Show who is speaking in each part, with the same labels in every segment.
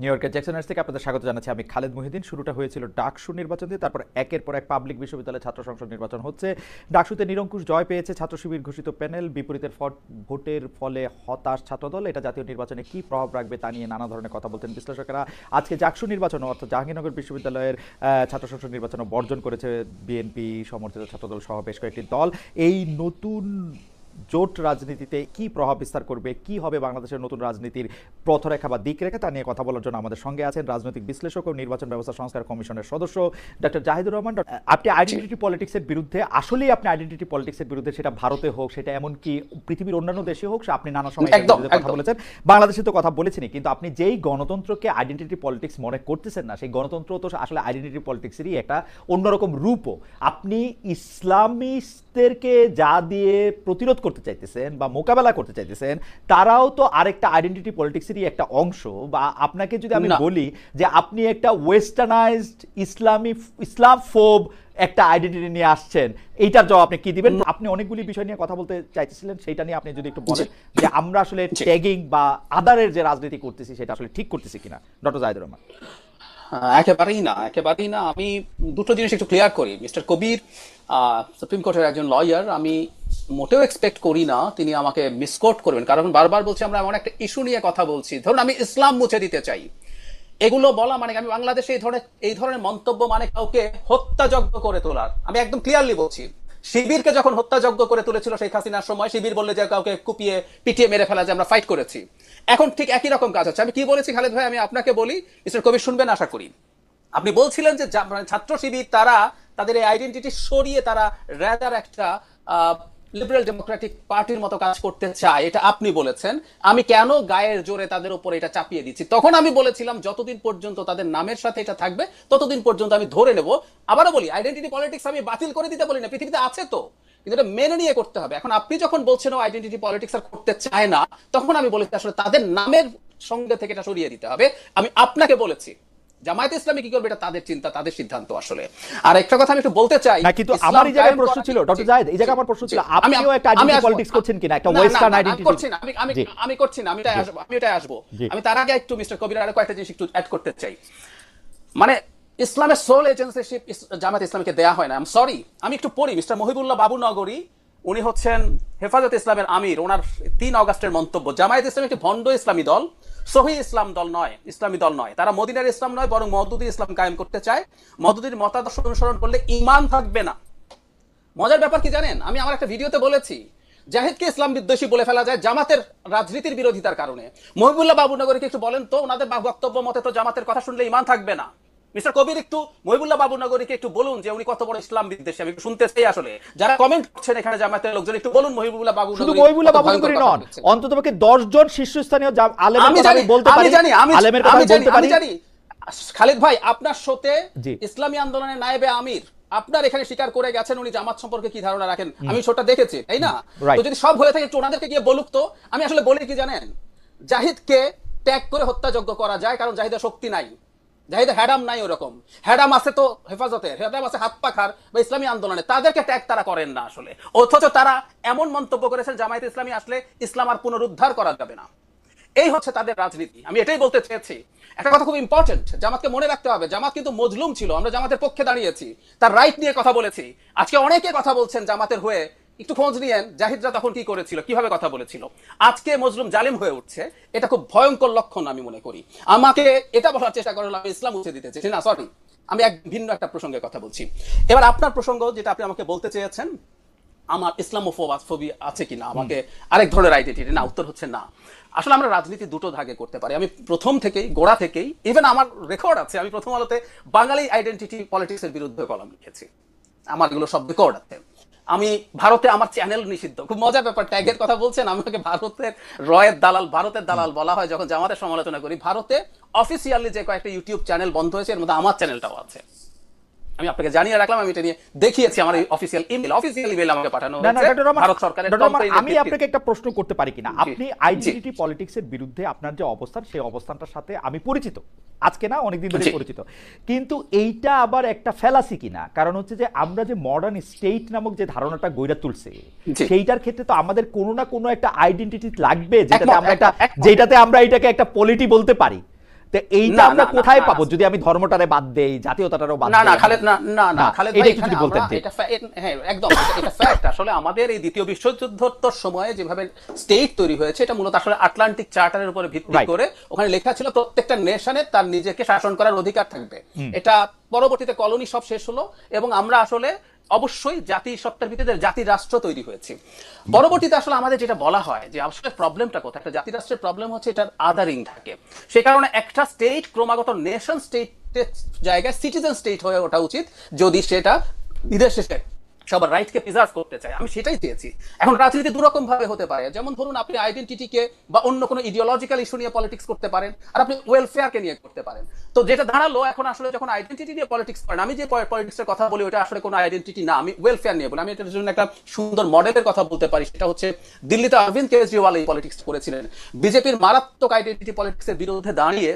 Speaker 1: New ইয়র্কের Jackson থেকে আপনাদের স্বাগত জানাচ্ছি। আমি খালেদ মহিউদ্দিন। শুরুটা হয়েছিল ডাকসু নির্বাচন দিয়ে, তারপর একের পর এক পাবলিক বিশ্ববিদ্যালয় ছাত্র সংসদ নির্বাচন হচ্ছে। ডাকসুতে নিরঙ্কুশ জয় পেয়েছে ছাত্র শিবির ঘোষিত প্যানেল। বিপরীতের ভোটের ফলে হতাশ ছাত্রদল। এটা জাতীয় নির্বাচনে কি প্রভাব রাখবে তা নিয়ে নানা ধরনের কথা বলছেন বিশ্লেষকেরা। আজকে ডাকসু নির্বাচন অর্থাৎ জাহাঙ্গীরনগর বিশ্ববিদ্যালয়ের ছাত্র সংসদ নির্বাচনও বর্জন করেছে বিএনপি সমর্থিত ছাত্রদল সহ বেশ কয়েকটি দল। এই নতুন জোট রাজনীতিতে কি প্রভাব বিস্তার করবে, কি হবে বাংলাদেশের নতুন রাজনীতির পথরেখা বা দিকরেখা, তা নিয়ে কথা বলার জন্য আমাদের সঙ্গে আছেন রাজনৈতিক বিশ্লেষক ও নির্বাচন ব্যবস্থা সংস্কার কমিশনের সদস্য ডক্টর জাহিদুর রহমান। আপনি আইডেন্টিটি পলিটিক্সের বিরুদ্ধে, আসলেই আপনি আইডেন্টিটি পলিটিক্সের বিরুদ্ধে, সেটা ভারতে হোক, সেটা এমনকি পৃথিবীর অন্যান্য দেশে হোক, আপনি নানা সময় কথা বলেছেন, বাংলাদেশে তো কথা বলেছেনই, কিন্তু আপনি যেই গণতন্ত্রকে আইডেন্টিটি পলিটিক্স মনে করতেছেন না, সেই গণতন্ত্র তো আসলে আইডেন্টিটি পলিটিক্সেরই একটা অন্যরকম রূপও। আপনি ইসলামিস্টদেরকে যা দিয়ে প্রতিরোধ করতে চাইতেছেন বা মোকাবেলা করতে চাইতেছেন, তারাও তো আরেকটা আইডেন্টিটি পলিটিক্সেরই একটা অংশ। বা আপনাকে যদি আমি বলি যে আপনি একটা ওয়েস্টার্নাইজড ইসলাম ফোব একটা আইডেন্টিটি নিয়ে আসছেন, এইটার জবাব আপনি কি দিবেন? আপনি অনেকগুলি বিষয় নিয়ে কথা বলতে চাইতেছিলেন, সেটা নিয়ে আপনি যদি একটু বলেন যে আমরা আসলে ট্যাগিং বা আদারের যে রাজনীতি করতেছি সেটা আসলে ঠিক করতেছি কিনা। ডক্টর জাহিদুর রহমান।
Speaker 2: একেবারেই না, একেবারেই না। আমি দুটো জিনিস একটু ক্লিয়ার করি। মিস্টার কবির সুপ্রিম কোর্টের একজন লয়ার, আমি মোটেও এক্সপেক্ট করি না তিনি আমাকে মিসকোট করবেন, কারণ বারবার বলছি আমরা এমন একটা ইস্যু নিয়ে কথা বলছি। ধরুন আমি ইসলাম মুছে দিতে চাই, এগুলো বলা মানে আমি বাংলাদেশে এই ধরনের মন্তব্য মানে কাউকে হত্যাযজ্ঞ করে তোলার। আমি একদম ক্লিয়ারলি বলছি, শিবিরকে যখন হত্যাযজ্ঞ করে তুলেছিল শেখ হাসিনার সময়, শিবির বললে যে কাউকে কুপিয়ে পিটিয়ে মেরে ফেলা, যে আমরা ফাইট করেছি, এখন ঠিক একই রকম কাজ হচ্ছে। আমি কি বলেছি খালেদ ভাই, আমি আপনাকে বলি, মিস্টার কবির শুনবেন আশা করি। আপনি বলছিলেন যে ছাত্র শিবির তারা তাদের এই আইডেন্টিটি সরিয়ে তারা র্যাদার একটা লিবারেল ডেমোক্রেটিক পার্টির মতো কাজ করতে চায়, এটা আপনি বলেছেন। আমি কেন গায়ের জোরে তাদের উপর এটা চাপিয়ে দিচ্ছি? তখন আমি বলেছিলাম যতদিন পর্যন্ত তাদের নামের সাথে এটা থাকবে ততদিন পর্যন্ত আমি ধরে নেব। আবারও বলি, আইডেন্টিটি পলিটিক্স আমি বাতিল করে দিতে বলি না, পৃথিবীতে আছে তো, কিন্তু এটা মেনে নিয়ে করতে হবে। এখন আপনি যখন বলছেন আইডেন্টিটি পলিটিক্স আর করতে চায় না, তখন আমি বলেছি আসলে তাদের নামের সঙ্গে থেকে এটা সরিয়ে দিতে হবে। আমি আপনাকে বলেছি জামায়াতে ইসলামী কি করবে এটা তাদের চিন্তা, তাদের সিদ্ধান্ত আসলে। আর একটা কথা আমি একটু বলতে চাই,
Speaker 1: না কিন্তু আমার এই জায়গায় প্রশ্ন ছিল ডক্টর জায়েদ, এই জায়গায় আমার প্রশ্ন ছিল আপনিও একটা আইডেন্টিটি পলিটিক্স করছেন কিনা, একটা ওয়েস্টার্ন আইডেন্টিটি করছেন?
Speaker 2: আমি করছি না, আমি এটাই আসবো। আমি তার আগে একটু মিস্টার কবির আরো কয়েকটা জিনিস একটু অ্যাড করতে চাই। মানে ইসলামের সোল এজেন্সিশিপ জামায়াতে ইসলামীকে দেয়া হয় না। আই এম সরি, আমি একটু পড়ি। মিস্টার মহিবুল্লাহ বাবু নগরী, উনি হচ্ছেন হেফাজত ইসলামের আমির, ওনার 3 আগস্টের মন্তব্য, জামায়াতে ইসলামী একটি ভণ্ড ইসলামী দল, সহি ইসলাম দল নয়, ইসলামী দল নয়। তারা মদিনার ইসলাম নয়, বরং মওদুদি ইসলাম কায়েম করতে চায়। মওদুদির মতাদর্শ অনুসরণ করলে ঈমান থাকবে না। মজার ব্যাপার কি জানেন, আমি আমার একটা ভিডিওতে বলেছি জাহিদকে ইসলাম বিদ্বেষী বলে ফেলা যায় জামাতের রাজনীতির বিরোধিতার কারণে। মহিবুল্লাহ বাবুনগরীকে একটু বলেন তো, ওনাদের বক্তব্য মতে তো জামাতের কথা শুনলে ঈমান থাকবে না। মিস্টার কবির একটু মহিবুল্লাহ বাবুনগরীকে একটু বলুন যে উনি কত বড় ইসলাম বিদ্বেষী। আমি একটু শুনতে চাই আসলে, যারা কমেন্ট করছেন এখানে জামাতের লোকজন, একটু বলুন মহিবুল্লাহ বাবুনগরী।
Speaker 1: শুধু মহিবুল্লাহ বাবুনগরী নন, অন্ততপক্ষে 10 জন শীর্ষস্থানীয় আলেমের কথা আমি বলতে পারি, আলেমের কথা বলতে পারি।
Speaker 2: আমি জানি খালিদ ভাই, আপনার শোতে ইসলামী আন্দোলনের নায়েবে আমির আপনার এখানে স্বীকার করে গেছেন উনি জামাত সম্পর্কে কি ধারণা রাখেন। আমি শোটা দেখেছি, তাই না? তো যদি সব হয়ে থাকে একটু ওনাদেরকে গিয়ে বলুক তো। আমি আসলে বলি কি জানেন, জাহিদকে ট্যাগ করে হত্যাযজ্ঞ করা যায়, কারণ জাহিদের শক্তি নাই, জাহিদের হ্যাডাম নাই। ওরকম হ্যাডাম আছে তো হেফাজতের, হ্যাডাম আছে হাত পাখার বা ইসলামী আন্দোলনে, তাদেরকে ট্যাগ তারা করেন না আসলে। অথচ তারা এমন মন্তব্য করেছেন জামায়াতে ইসলামী আসলে ইসলাম আর পুনরুদ্ধার করা যাবে না। এই হচ্ছে তাদের রাজনীতি। আমি এটাই বলতে চেয়েছি। একটা কথা খুব ইম্পর্টেন্ট, জামাতকে মনে রাখতে হবে, জামাত কিন্তু মজলুম ছিল, আমরা জামাতের পক্ষে দাঁড়িয়েছি, তার রাইট নিয়ে কথা বলেছি। আজকে অনেকে কথা বলছেন জামাতের হয়ে, একটু খোঁজ নিয়েন জাহিদরা তখন কি করেছিল, কিভাবে কথা বলেছিল। আজকে মজলুম জালিম হয়ে উঠছে, এটা খুব ভয়ঙ্কর লক্ষণ আমি মনে করি। আমাকে এটা বলার চেষ্টা করলাম আমি ইসলাম মুছে দিতে চেয়েছি না, সরি, আমি ভিন্ন একটা প্রসঙ্গে কথা বলছি। এবার আপনার প্রসঙ্গ যেটা আপনি আমাকে বলতে চেয়েছেন, আমার ইসলামোফোবিয়া আছে কিনা, আমাকে আরেক ধরনের আইডেন্টিটি, না, উত্তর হচ্ছে না। আসলে আমরা রাজনীতি দুটো ভাগে করতে পারি। আমি প্রথম থেকেই, গোড়া থেকেই, ইভেন আমার রেকর্ড আছে, আমি প্রথম আলোতে বাঙালি আইডেন্টিটি পলিটিক্সের বিরুদ্ধে কলাম লিখেছি, আমার এগুলো সব রেকর্ড আছে। আমি ভারতে আমার চ্যানেল নিষিদ্ধ। খুব মজার ব্যাপার, ট্যাগের কথা বলছেন, আমাকে ভারতের ভারতের দালাল বলা হয় যখন জামাতের সমালোচনা করি। ভারতে অফিসিয়ালি যে কয়েকটা ইউটিউব চ্যানেল বন্ধ হয়েছে, এর মধ্যে আমার চ্যানেলটাও আছে। আমি আপনাকে জানিয়ে রাখলাম, আমি এটা নিয়ে দেখিয়েছি, আমার অফিসিয়াল ইমেল আমাকে পাঠানো হয়েছে ভারত সরকারের।
Speaker 1: আমি আপনাকে একটা প্রশ্ন করতে পারি কিনা, আপনি আইডেন্টিটি পলিটিক্সের বিরুদ্ধে আপনার যে অবস্থান, সেই অবস্থানটার সাথে আমি পরিচিত, আজকে না অনেকদিন ধরে পরিচিত, কিন্তু এইটা আবার একটা ফ্যালাসি কিনা? কারণ হচ্ছে যে আমরা যে মডার্ন স্টেট নামক যে ধারণাটা গইরা তুলছে, সেইটার ক্ষেত্রে তো আমাদের কোনো না কোনো একটা আইডেন্টিটি লাগবে, যেটাতে আমরা এটাকে একটা পলিটি বলতে পারি। তো এইটা আমরা কোথায় পাবো যদি আমি ধর্মটারে বাদ দেই, জাতীয়তাটারও বাদ দেই?
Speaker 2: না খালেদ, না খালেদ ভাই,
Speaker 1: এটা যদি বলতেন।
Speaker 2: এটা হ্যাঁ একদম এটা ফ্যাক্ট। আসলে আমাদের এই দ্বিতীয় বিশ্বযুদ্ধোত্তর সময়ে যেভাবে স্টেট তৈরি হয়েছে, এটা মূলত আসলে আটলান্টিক চার্টারের উপরে ভিত্তি করে, ওখানে লেখা ছিল প্রত্যেকটা নেশনের তার নিজেকে শাসন করার অধিকার থাকবে। এটা পরবর্তীতে কলোনি সব শেষ হলো এবং আমরা আসলে অবশ্যই জাতি সত্তার ভিত্তিতে জাতি রাষ্ট্র তৈরি হয়েছে। পরবর্তীতে আসলে আমাদের যেটা বলা হয় যে আসলে প্রবলেমটা কোথায়, একটা জাতি রাষ্ট্রের প্রবলেম হচ্ছে এটার আদারিং থাকে। সে কারণে একটা স্টেট ক্রমাগত নেশন স্টেটের জায়গায় সিটিজেন স্টেট হয়ে ওঠা উচিত যদি সেটা বিদেশ শেষে সবার রাইটকে প্রিজার্ভ করতে চায়। আমি সেটাই চেয়েছি। এখন রাজনীতি দুরকম ভাবে হতে পারে, যেমন ধরুন আপনি আইডেন্টিটিকে বা অন্য কোনো ইডিওলজিক্যাল ইস্যু নিয়ে পলিটিক্স করতে পারেন, আর আপনি ওয়েলফেয়ারকে নিয়ে করতে পারেন। তো যেটা দাঁড়ালো এখন আসলে যখন আইডেন্টিটি নিয়ে পলিটিক্স করেন, আমি যে পলিটিক্সের কথা বলি ওটা আসলে কোনো আইডেন্টিটি না, আমি ওয়েলফেয়ার নিয়ে বলি। আমি এটার জন্য একটা সুন্দর মডেলের কথা বলতে পারি, সেটা হচ্ছে দিল্লিতে অরবিন্দ কেজরিওয়াল এই পলিটিক্স করেছিলেন। বিজেপির মারাত্মক আইডেন্টিটি পলিটিক্সের বিরুদ্ধে দাঁড়িয়ে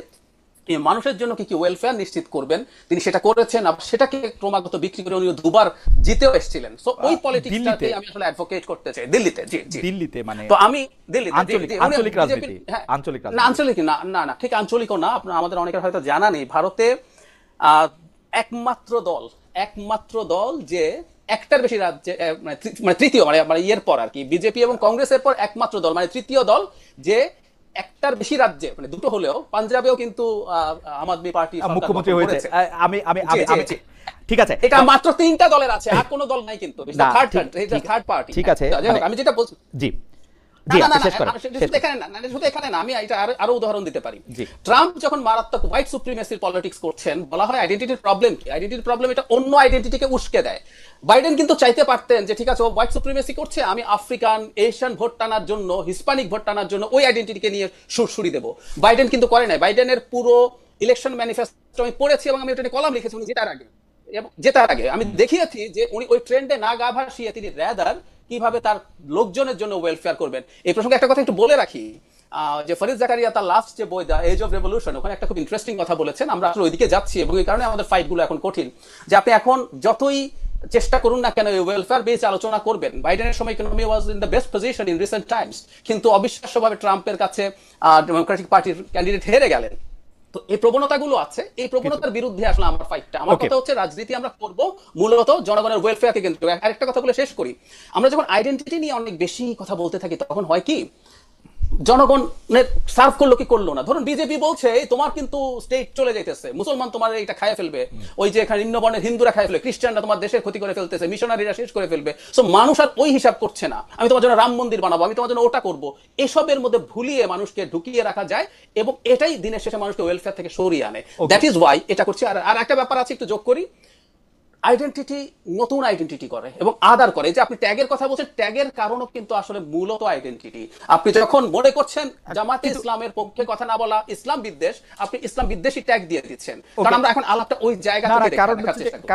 Speaker 2: মানুষের জন্য কি ওয়েলফেয়ার নিশ্চিত করবেন তিনি সেটা করেছেন, আর সেটাকে ক্রমাগত বিক্রি করে উনি দুবার জিতেও এসেছিলেন। সো ওই পলিটিক্সটাকে আমি আসলে অ্যাডভোকেট করতে চাই দিল্লিতে। জি জি,
Speaker 1: দিল্লিতে মানে
Speaker 2: তো আমি দিল্লিতে
Speaker 1: আঞ্চলিক রাজনীতি,
Speaker 2: না আঞ্চলিক না ঠিক আঞ্চলিকও না। আপনার আমাদের অনেকের হয়তো জানা নেই, ভারতে একমাত্র দল যে একটার বেশি রাজ্যে মানে তৃতীয় মানে ইয়ের পর আর কি, বিজেপি এবং কংগ্রেসের পর একমাত্র দল মানে তৃতীয় দল যে একটার বেশি রাজ্যে, মানে দুটো হলেও পাঞ্জাবেও কিন্তু আম আদমি পার্টি
Speaker 1: মুখ্যমন্ত্রী হয়েছে। আমি ঠিক আছে,
Speaker 2: এটা মাত্র 3টা দলের আছে, আর কোনো দল নাই কিন্তু, থার্ড পার্টি।
Speaker 1: ঠিক আছে,
Speaker 2: আমি যেটা বলছি,
Speaker 1: জি
Speaker 2: এখানে না, আমি এটা আরো উদাহরণ দিতে পারি। ট্রাম্প যখন মারাত্মক হোয়াইট সুপ্রিমেসির পলিটিক্স করছেন, বলা হয় আইডেন্টিটির প্রবলেম কি, আইডেন্টিটির প্রবলেম এটা অন্য আইডেন্টিটিকে উস্কে দেয়। বাইডেন কিন্তু চাইতে পারতেন যে ঠিক আছে ও হোয়াইট সুপ্রিমেসি করছে, আমি আফ্রিকান এশিয়ান ভোট টানার জন্য, হিস্পানিক ভোট টানার জন্য ওই আইডেন্টিটিকে নিয়ে সুরসুরি দেবো। বাইডেন কিন্তু করে নাই। বাইডেনের পুরো ইলেকশন ম্যানিফেস্টো আমি পড়েছি এবং আমি এটা নিয়ে কলাম লিখেছি উনি জেতার আগে আমি দেখিয়েছি যে উনি ওই ট্রেন্ডে না গা ভাসিয়ে তিনি র্যাদার কিভাবে তার লোকজনের জন্য ওয়েলফেয়ার করবেন। এই প্রসঙ্গে একটা কথা একটু বলে রাখি, যে ফরিদ জাকারিয়া তার লাস্ট যে বই দ্য এজ অফ রেভলিউশন, ওখানে একটা খুব ইন্টারেস্টিং কথা বলেছেন। আমরা আসলে ওইদিকে যাচ্ছি এবং এই কারণে আমাদের ফাইট গুলো এখন কঠিন, যে আপনি এখন যতই চেষ্টা করুন না কেন ওয়েলফেয়ার বেস আলোচনা করবেন। বাইডেনের সময় economy was in the best position in recent Times, কিন্তু অবিশ্বাস্যভাবে ট্রাম্পের কাছে ডেমোক্রেটিক পার্টির ক্যান্ডিডেট হেরে গেলেন। তো এই প্রবণতাগুলো আছে, এই প্রবণতার বিরুদ্ধে আসলে আমার ফাইটটা। আমার কথা হচ্ছে রাজনীতি আমরা করব মূলত জনগণের ওয়েলফেয়ারকে কেন্দ্র করে। আরেকটা কথা বলে শেষ করি, আমরা যখন আইডেন্টিটি নিয়ে অনেক বেশি কথা বলতে থাকি তখন হয় কি, জনগণের সার্ভ করলো কি করলো না। ধরুন বিজেপি বলছে তোমার কিন্তু স্টেট চলে যাইতেছে, মুসলমান তোমার এটা খায় ফেলবে, ওই যে এখানে নিম্নবর্ণের হিন্দুরা খায় ফেলবে, খ্রিস্টানরা তোমার দেশের ক্ষতি করে ফেলতেছে, মিশনারিরা শেষ করে ফেলবে। সো মানুষ আর ওই হিসাব করছে না, আমি তোমার জন্য রাম মন্দির বানাবো, আমি তোমার জন্য ওটা করবো। এসবের মধ্যে ভুলিয়ে মানুষকে ঢুকিয়ে রাখা যায় এবং এটাই দিনের শেষে মানুষকে ওয়েলফেয়ার থেকে সরিয়ে আনে। দ্যাট ইজ ওয়াই এটা করছি। আর একটা ব্যাপার আছে একটু যোগ করি, আইডেন্টিটি নতুন আইডেন্টিটি করে এবং আদার করে। যে আপনি ট্যাগের কথা বলছেন, ট্যাগের কারণও কিন্তু আসলে মূলত আইডেন্টিটি। আপনি যখন মনে করছেন জামাতে ইসলামের পক্ষে কথা না বলা ইসলাম বিদ্বেষ, আপনি ইসলাম বিদ্বেষী ট্যাগ দিয়ে দিচ্ছেন। কারণ আমরা এখন আলাপটা ওই জায়গা থেকে দেখার চেষ্টা করছি।